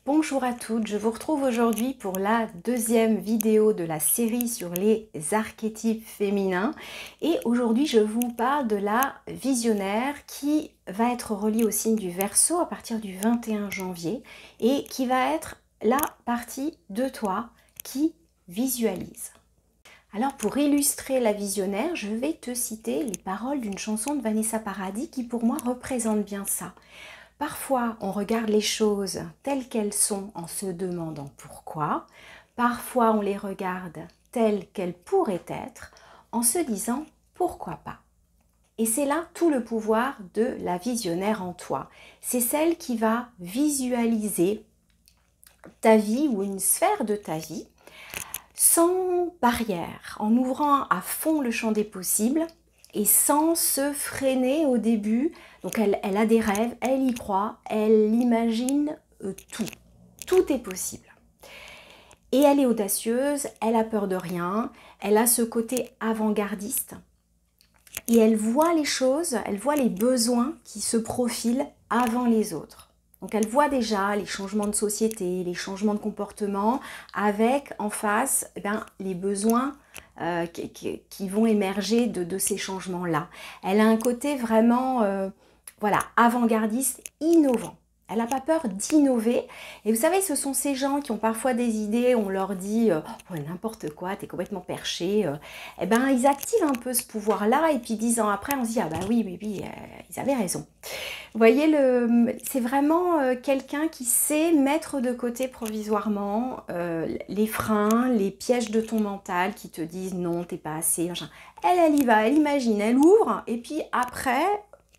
Bonjour à toutes, je vous retrouve aujourd'hui pour la deuxième vidéo de la série sur les archétypes féminins et aujourd'hui je vous parle de la visionnaire qui va être reliée au signe du Verseau à partir du 21 janvier et qui va être la partie de toi qui visualise. Alors pour illustrer la visionnaire, je vais te citer les paroles d'une chanson de Vanessa Paradis qui pour moi représente bien ça. Parfois, on regarde les choses telles qu'elles sont en se demandant pourquoi. Parfois, on les regarde telles qu'elles pourraient être en se disant pourquoi pas. Et c'est là tout le pouvoir de la visionnaire en toi. C'est celle qui va visualiser ta vie ou une sphère de ta vie sans barrière, en ouvrant à fond le champ des possibles et sans se freiner au début. Donc elle a des rêves, elle y croit, elle imagine tout. Tout est possible. Et elle est audacieuse, elle a peur de rien, elle a ce côté avant-gardiste. Et elle voit les choses, elle voit les besoins qui se profilent avant les autres. Donc elle voit déjà les changements de société, les changements de comportement, avec en face les besoins qui vont émerger de ces changements-là. Elle a un côté vraiment avant-gardiste, innovant. Elle n'a pas peur d'innover. Et vous savez, ce sont ces gens qui ont parfois des idées, on leur dit n'importe quoi, t'es complètement perché. Ils activent un peu ce pouvoir-là et puis 10 ans après, on se dit ah bah oui, ils avaient raison. Vous voyez, c'est vraiment quelqu'un qui sait mettre de côté provisoirement les freins, les pièges de ton mental qui te disent non, t'es pas assez, machin. Elle y va, elle imagine, elle ouvre et puis après,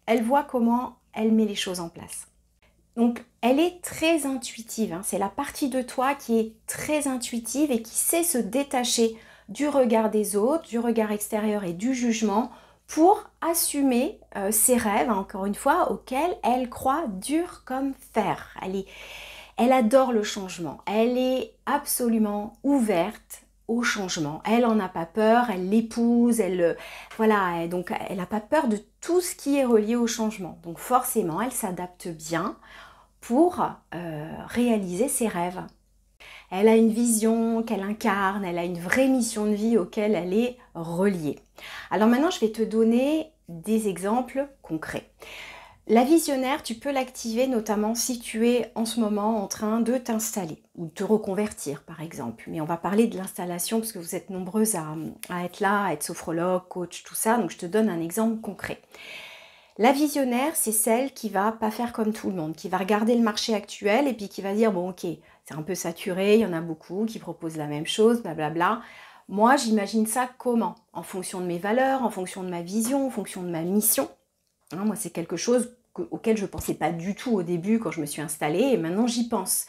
elle voit comment elle met les choses en place. Donc, elle est très intuitive, hein. C'est la partie de toi qui est très intuitive et qui sait se détacher du regard des autres, du regard extérieur et du jugement pour assumer ses rêves, encore une fois, auxquels elle croit dur comme fer. Elle adore le changement, elle est absolument ouverte au changement. Elle n'en a pas peur, elle l'épouse, donc elle n'a pas peur de tout ce qui est relié au changement. Donc forcément, elle s'adapte bien pour réaliser ses rêves. Elle a une vision qu'elle incarne, elle a une vraie mission de vie auquel elle est reliée. Alors maintenant, je vais te donner des exemples concrets. La visionnaire, tu peux l'activer notamment si tu es en ce moment en train de t'installer ou de te reconvertir par exemple. Mais on va parler de l'installation parce que vous êtes nombreuses à être là, à être sophrologue, coach, tout ça. Donc je te donne un exemple concret. La visionnaire, c'est celle qui va pas faire comme tout le monde, qui va regarder le marché actuel et puis qui va dire bon ok, c'est un peu saturé, il y en a beaucoup qui proposent la même chose, blablabla. Moi, j'imagine ça comment? En fonction de mes valeurs, en fonction de ma vision, en fonction de ma mission. Hein, moi, c'est quelque chose auquel je ne pensais pas du tout au début quand je me suis installée et maintenant j'y pense.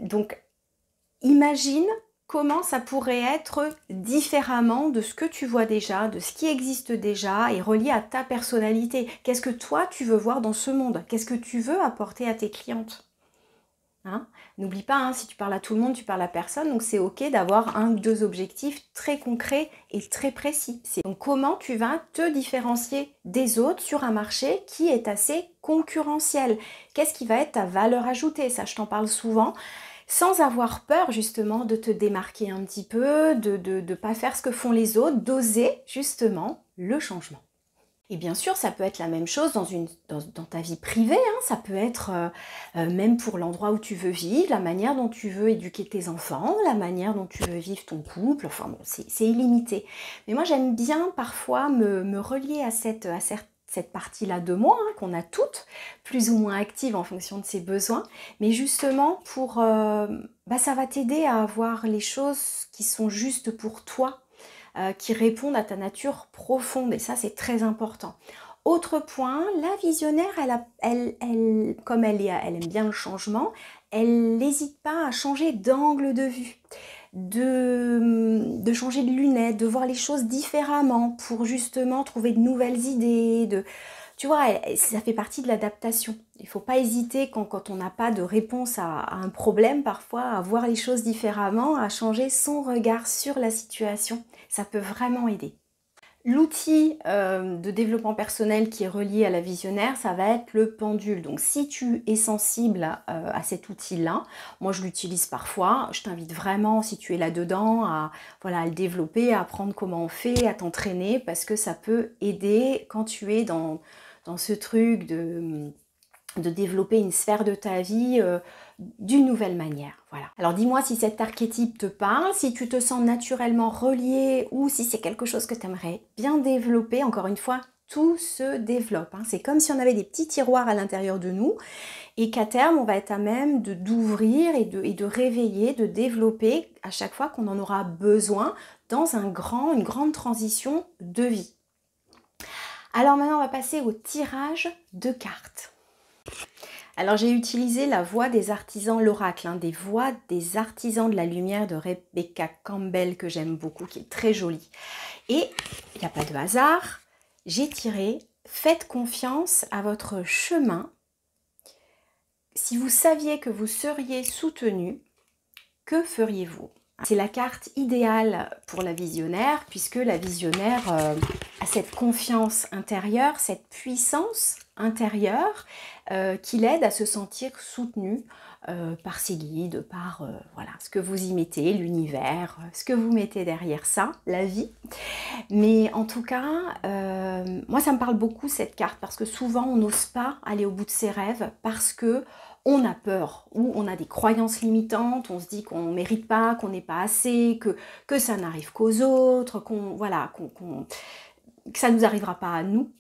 Donc, imagine comment ça pourrait être différemment de ce que tu vois déjà, de ce qui existe déjà et relié à ta personnalité. Qu'est-ce que toi tu veux voir dans ce monde? Qu'est-ce que tu veux apporter à tes clientes? Hein? N'oublie pas, hein, si tu parles à tout le monde, tu parles à personne, donc c'est ok d'avoir un ou deux objectifs très concrets et très précis. Donc comment tu vas te différencier des autres sur un marché qui est assez concurrentiel? Qu'est-ce qui va être ta valeur ajoutée? Ça, je t'en parle souvent. Sans avoir peur justement de te démarquer un petit peu, de ne pas faire ce que font les autres, d'oser justement le changement. Et bien sûr, ça peut être la même chose dans ta vie privée, hein. Ça peut être même pour l'endroit où tu veux vivre, la manière dont tu veux éduquer tes enfants, la manière dont tu veux vivre ton couple, enfin bon, c'est illimité. Mais moi j'aime bien parfois me relier à cette partie-là de moi, hein, qu'on a toutes, plus ou moins active en fonction de ses besoins, mais justement pour, ça va t'aider à avoir les choses qui sont justes pour toi, qui répondent à ta nature profonde, et ça c'est très important. Autre point, la visionnaire, comme elle aime bien le changement, elle n'hésite pas à changer d'angle de vue, de changer de lunettes, de voir les choses différemment pour justement trouver de nouvelles idées. Tu vois, ça fait partie de l'adaptation. Il ne faut pas hésiter quand on n'a pas de réponse à un problème, parfois, à voir les choses différemment, à changer son regard sur la situation. Ça peut vraiment aider. L'outil de développement personnel qui est relié à la visionnaire, ça va être le pendule. Donc si tu es sensible à cet outil-là, moi je l'utilise parfois, je t'invite vraiment, si tu es là-dedans, voilà, à le développer, à apprendre comment on fait, à t'entraîner, parce que ça peut aider quand tu es dans ce truc de développer une sphère de ta vie d'une nouvelle manière. Voilà. Alors dis-moi si cet archétype te parle, si tu te sens naturellement relié ou si c'est quelque chose que tu aimerais bien développer. Encore une fois, tout se développe. Hein. C'est comme si on avait des petits tiroirs à l'intérieur de nous et qu'à terme, on va être à même d'ouvrir et de réveiller, de développer à chaque fois qu'on en aura besoin dans une grande transition de vie. Alors maintenant, on va passer au tirage de cartes. Alors j'ai utilisé la voix des artisans, l'oracle, des voix des artisans de la lumière de Rebecca Campbell que j'aime beaucoup, qui est très jolie. Et il n'y a pas de hasard, j'ai tiré « Faites confiance à votre chemin ». Si vous saviez que vous seriez soutenu, que feriez-vous? C'est la carte idéale pour la visionnaire, puisque la visionnaire a cette confiance intérieure, cette puissance intérieure qui l'aide à se sentir soutenue par ses guides, par voilà, ce que vous y mettez, l'univers, ce que vous mettez derrière ça, la vie. Mais en tout cas, moi ça me parle beaucoup cette carte, parce que souvent on n'ose pas aller au bout de ses rêves, parce que on a peur, ou on a des croyances limitantes, on se dit qu'on ne mérite pas, qu'on n'est pas assez, que ça n'arrive qu'aux autres, que ça ne nous arrivera pas à nous.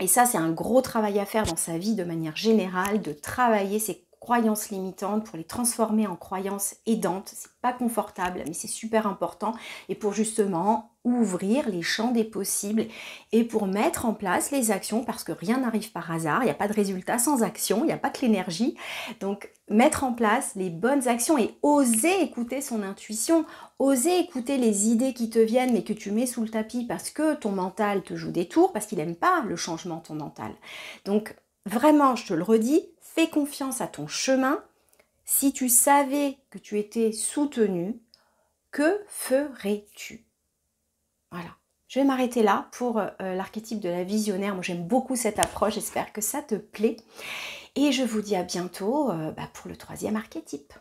Et ça, c'est un gros travail à faire dans sa vie de manière générale, de travailler ces croyances limitantes pour les transformer en croyances aidantes. C'est pas confortable, mais c'est super important. Et pour justement ouvrir les champs des possibles et pour mettre en place les actions, parce que rien n'arrive par hasard, il n'y a pas de résultat sans action, il n'y a pas que l'énergie. Donc mettre en place les bonnes actions et oser écouter son intuition, oser écouter les idées qui te viennent mais que tu mets sous le tapis parce que ton mental te joue des tours, parce qu'il n'aime pas le changement, ton mental. Donc vraiment, je te le redis, fais confiance à ton chemin. Si tu savais que tu étais soutenu, que ferais-tu? Voilà. Je vais m'arrêter là pour l'archétype de la visionnaire. Moi, j'aime beaucoup cette approche. J'espère que ça te plaît. Et je vous dis à bientôt pour le troisième archétype.